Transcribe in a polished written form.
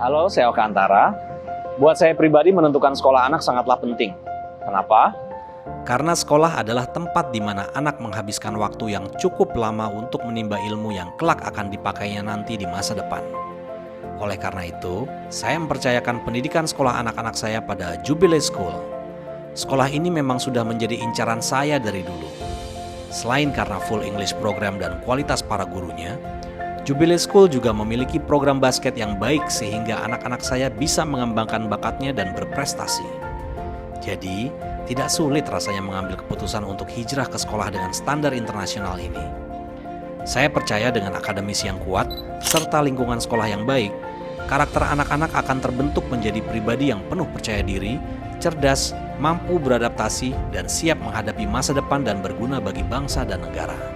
Halo, saya Oka Antara. Buat saya pribadi menentukan sekolah anak sangatlah penting. Kenapa? Karena sekolah adalah tempat di mana anak menghabiskan waktu yang cukup lama untuk menimba ilmu yang kelak akan dipakainya nanti di masa depan. Oleh karena itu, saya mempercayakan pendidikan sekolah anak-anak saya pada Jubilee School. Sekolah ini memang sudah menjadi incaran saya dari dulu. Selain karena full English program dan kualitas para gurunya, Jubilee School juga memiliki program basket yang baik sehingga anak-anak saya bisa mengembangkan bakatnya dan berprestasi. Jadi, tidak sulit rasanya mengambil keputusan untuk hijrah ke sekolah dengan standar internasional ini. Saya percaya dengan akademisi yang kuat, serta lingkungan sekolah yang baik, karakter anak-anak akan terbentuk menjadi pribadi yang penuh percaya diri, cerdas, mampu beradaptasi, dan siap menghadapi masa depan dan berguna bagi bangsa dan negara.